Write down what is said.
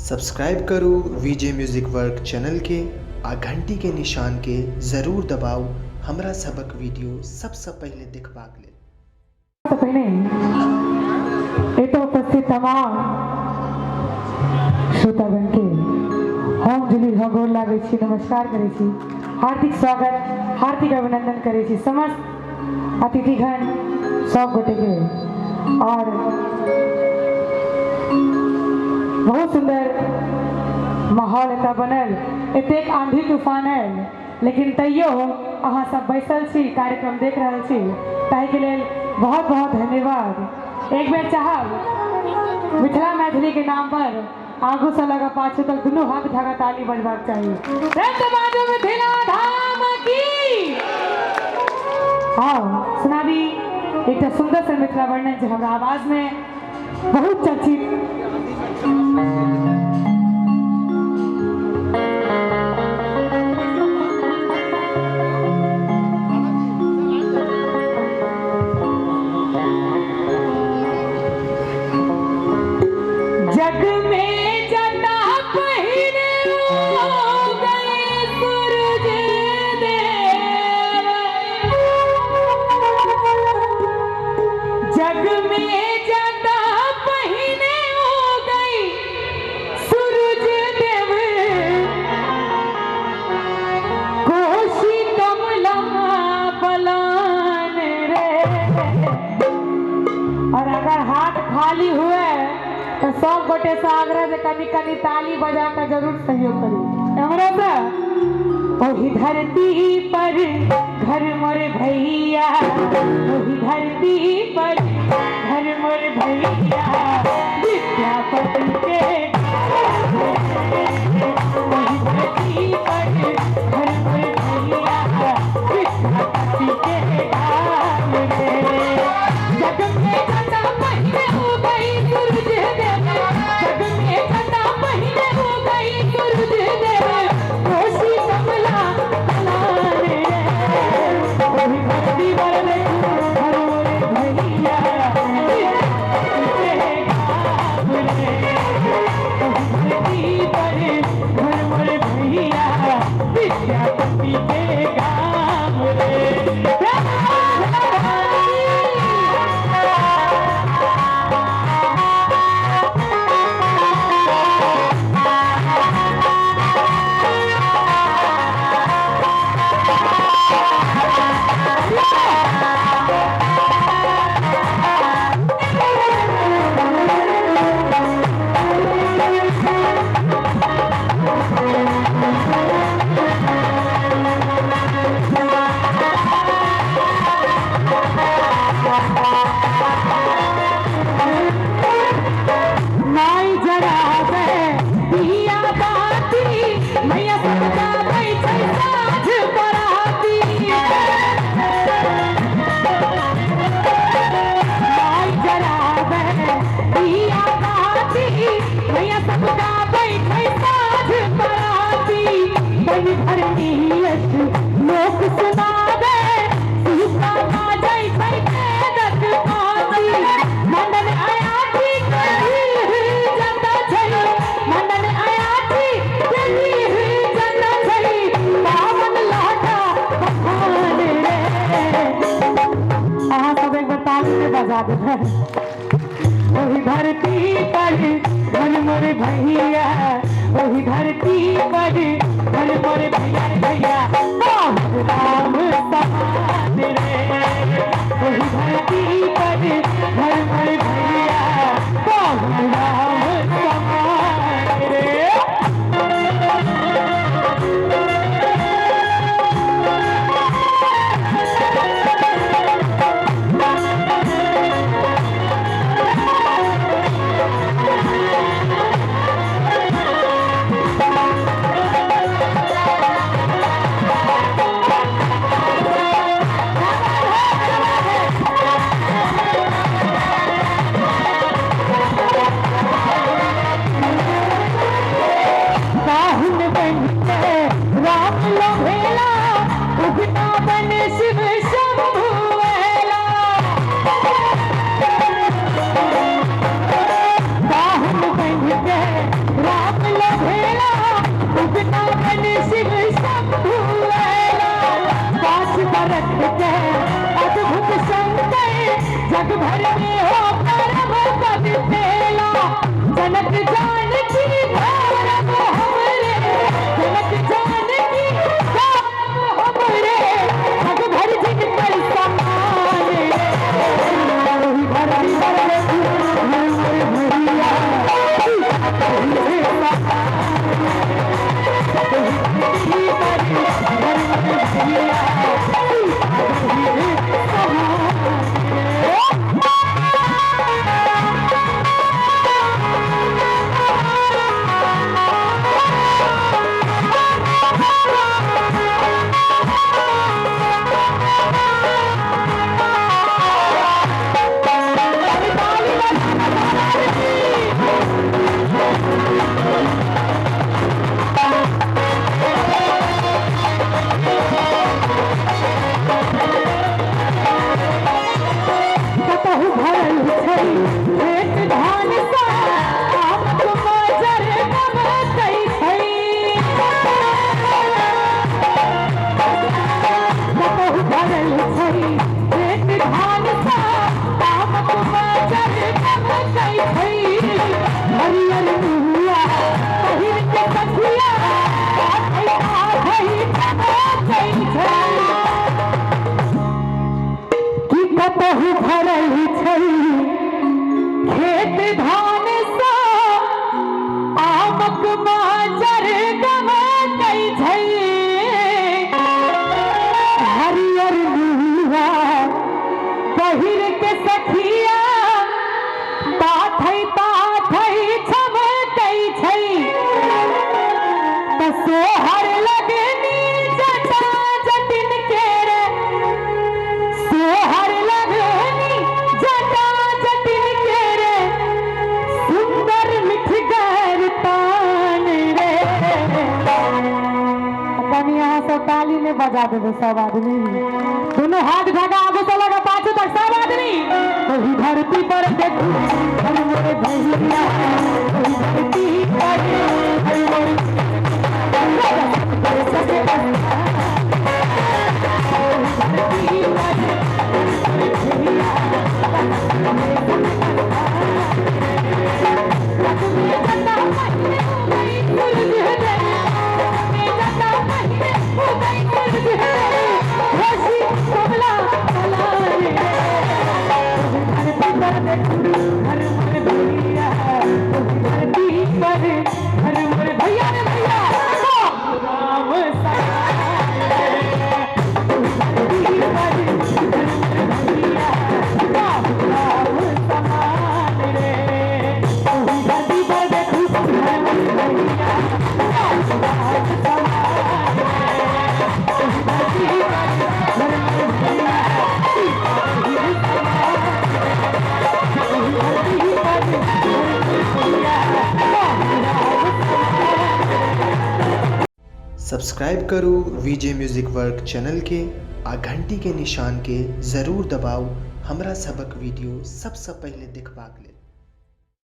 Subscribe करो विजय music work channel के आ घंटी के निशान के जरूर दबाओ हमरा सबक वीडियो सबसे पहले देखबाक लेल। तो पहले एतो उपस्थित तमाम श्रोतागण के हम जुली गोर लागे छी, नमस्कार करे छी, हार्दिक स्वागत हार्दिक अभिनंदन करे छी समस्त अतिथिगण सब गोटे के। और बहुत सुंदर माहौल एतऽ बनल, एतेक आंधी तूफान है लेकिन तैयो अहाँ सब बैसल छी, कार्यक्रम देख रहल छी, ताहि के लेल बहुत बहुत धन्यवाद। एक बेर चाहब मिथिला मैथिली के नाम पर आगू से लगा पाछू तक दुनू हाथ उठा ताली बजबाक चाहिए। मिथिला धाम की हाँ सुनाबी एक सुंदर से मिथिला वर्णन जो हमारा आवाज में बहुत चर्चित। खाली हुए तो सब गोटे से आग्रह से कनी कनी ताली बजा कर जरूर सहयोग करी। हमरा से ओही धरती पर घर मोर भैया, ओही धरती पर घर मोर भैया, विद्यापति के ओही धरती पर घर मोर भैया, विद्यापति के गान रे। जग में जटा पहले हो गई सूरज देव, जग में जटा पहले हो गई सूरज देव, कोशी कमला कलाने वही भक्ति वाले हर मोरे भैया, के गाम रे वही पर हर मोरे भैया, विद्यापति के गाम रे। वही धरती पर घर मोर भैया, वही धरती पर घर मोर भैया भैया, राम समान रे। वही धरती पर घर मोर भैया, राम समान रे। जग भर में हो परम पद तेला जनक जानकी गौरव हमरे जनक जानकी गौरव हमरे जग भर जिन पर समान वही धरती पर हमरे भैया खेत धान सा आमक माजर गम कई छई हरियर नुआ पहिर के सखिया पाथई छम कई छई सोहर लगनी जटा जटिन के रे सोहर लगनी जटा जटिन के रे सुंदर मिठगर तान रे तनी यहाँ सब ताली ने बजा देवे सब आदमी दोनों हाथ ढका आगे से लगा पाछू तक सब आदमी वही धरती पर देखू हमरे भैया वही धरती पर हमरे सब्सक्राइब करो वीजे म्यूजिक वर्क चैनल के आ घंटी के निशान के जरूर दबाओ हमरा सबक वीडियो सबसे पहले देखबाक लेल।